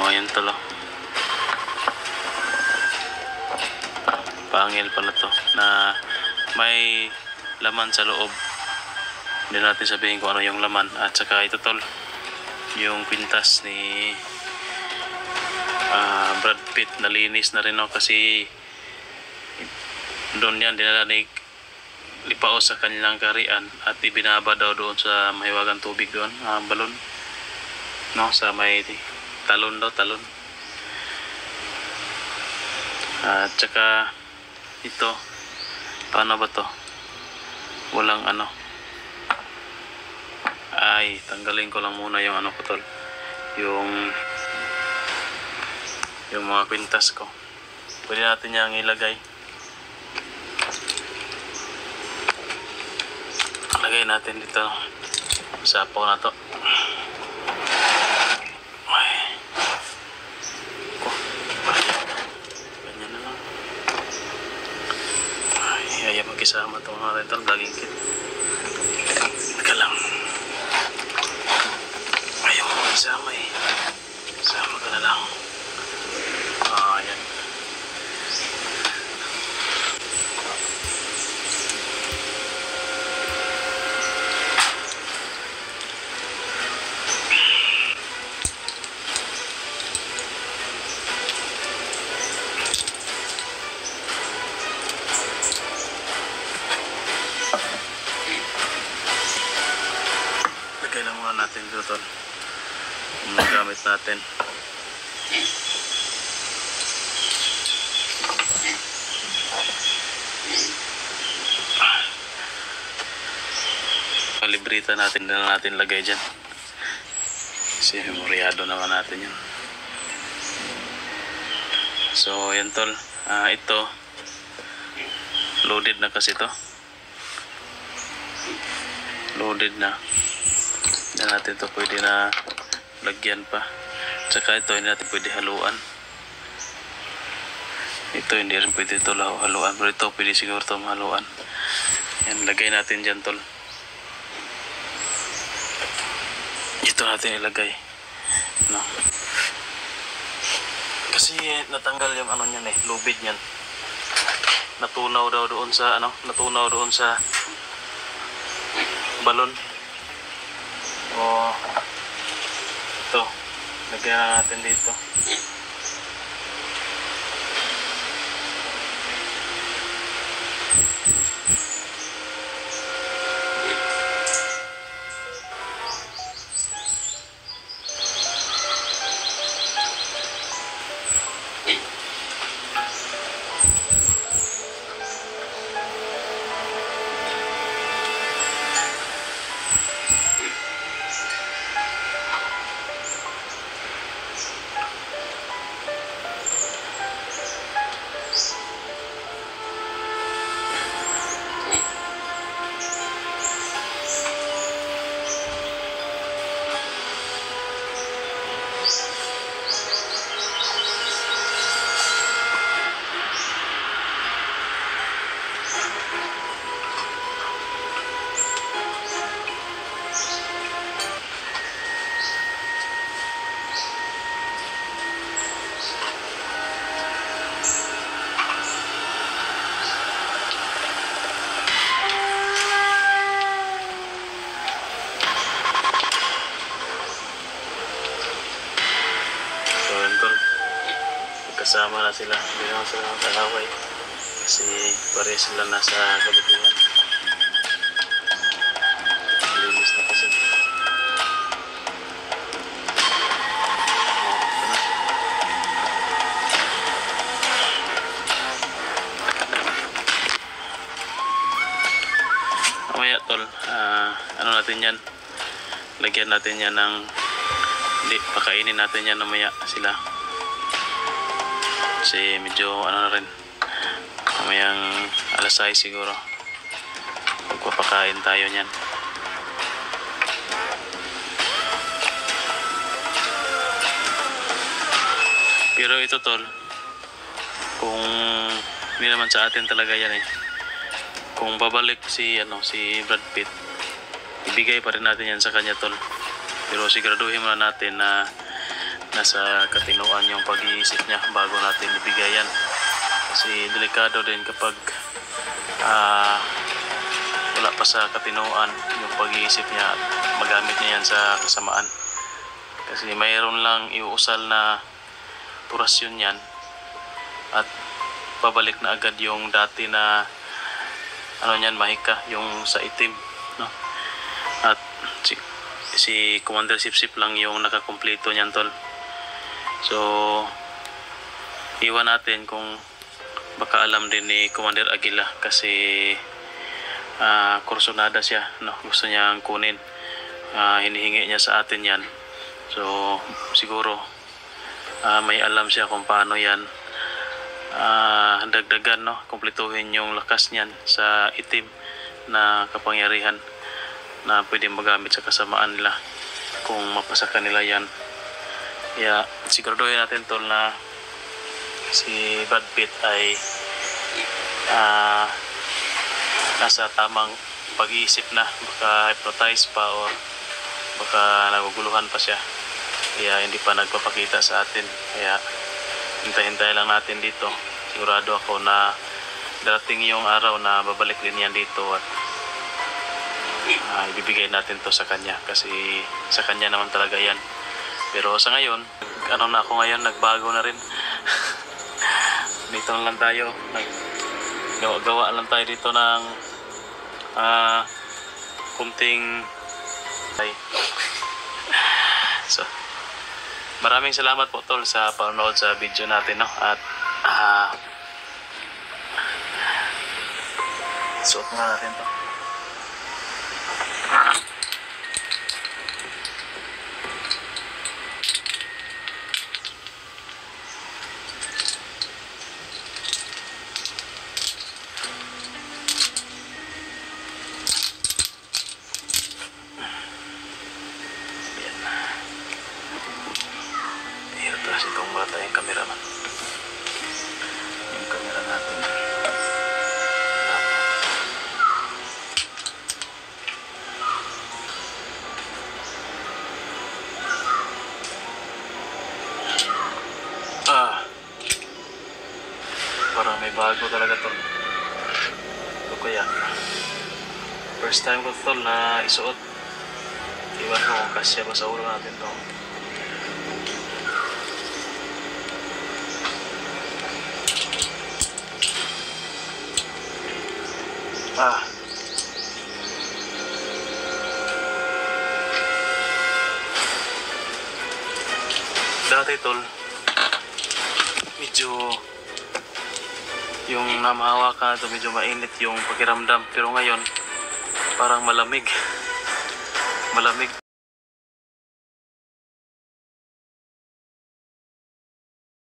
ayan tol. Pangil pala to na may laman sa loob. Hindi natin sabihin kung ano yung laman. At saka ito tol, yung kwintas ni Brad Pitt, nalinis na rin kasi doon yan dinala ni Lipao sa kanilang karian at ibinaba daw doon sa mahiwagang tubig doon, balon, no, sa may talon daw, talon. At saka ito, paano ba to, walang ano, ay tanggalin ko lang muna yung ano ko tol, yung mga kwintas ko. Pwede natin yang ilagay, lagay natin dito sa sapaw na to. Ganyan na lang. Ay, magkisama itong mga rental, laging kit. Teka lang, ayaw mo magkisama eh, sama ka na lang. Ayan. Lagay lang muna natin dito tol, yung gamit natin. Librita natin na natin lagay dyan kasi memoryado naman natin yun. So yan tol, ito loaded na kasi to, loaded na. Hindi natin to pwede na lagyan pa. Tsaka ito hindi natin pwede haluan, ito hindi rin pwede ito haluan, pero ito pwede siguro ito mahaluan. Yan, lagay natin dyan tol. Ito natin ilagay, no? Kasi natanggal yung ano niyan eh, lubid niyan. Natunaw daw doon sa ano, natunaw doon sa balon. O ito, lagyan natin dito. Kasama na sila, hindi naman sila magkakaway kasi pare sila nasa kabutihan. Linis na kasi. Mamaya tol, ano natin yan, lagyan natin yan ng, hindi, pakainin natin yan mamaya sila. Kasi medyo ano na rin, mamayang alas 6 siguro magpapakain tayo niyan. Pero ito tol, kung hindi naman sa atin talaga yan eh, kung babalik si Brad Pitt, ibigay pa rin natin yan sa kanya tol. Pero siguraduhin muna natin na nasa katinoan yung pag-iisip niya bago natin ibigay yan. Kasi delikado din kapag wala pa sa katinoan yung pag-iisip niya at magamit niya yan sa kasamaan. Kasi mayroon lang iuusal na porasyon yan at pabalik na agad yung dati na mahika, yung sa itim, no? At si Commander Sipsip lang yung nakakumpleto niyan, tol. So iwan natin kung baka alam din ni Commander Aguila kasi kursunada siya, no? Gusto niyang kunin, hinihingi niya sa atin yan. So siguro may alam siya kung paano yan dagdagan, no? Kumpletuhin yung lakas niyan sa itim na kapangyarihan na pwedeng magamit sa kasamaan nila kung mapasakan nila yan. Kaya siguraduhin natin, tol, na si Brad Pitt ay nasa tamang pag-iisip na. Baka hypnotize pa o baka naguguluhan pa siya, kaya hindi pa nagpapakita sa atin. Kaya hintay-hintay lang natin dito. Sigurado ako na darating yung araw na babalik din yan dito at ibibigay natin to sa kanya kasi sa kanya naman talaga yan. Pero sa ngayon, na ako ngayon, nagbago na rin. Dito lang tayo, gawa lang tayo dito ng kunting so maraming salamat po, tol, sa panonood sa video natin, no? At suot nga natin to. Kasi itong bata yung cameraman. Yung camera natin. Parang may bago talaga to. Ito kaya. First time ko to na isuot. Iwan ko kung kasya ba sa ulo natin to. Dati, tol, medyo yung namahawakan ito, medyo mainit yung pakiramdam. Pero ngayon, parang malamig.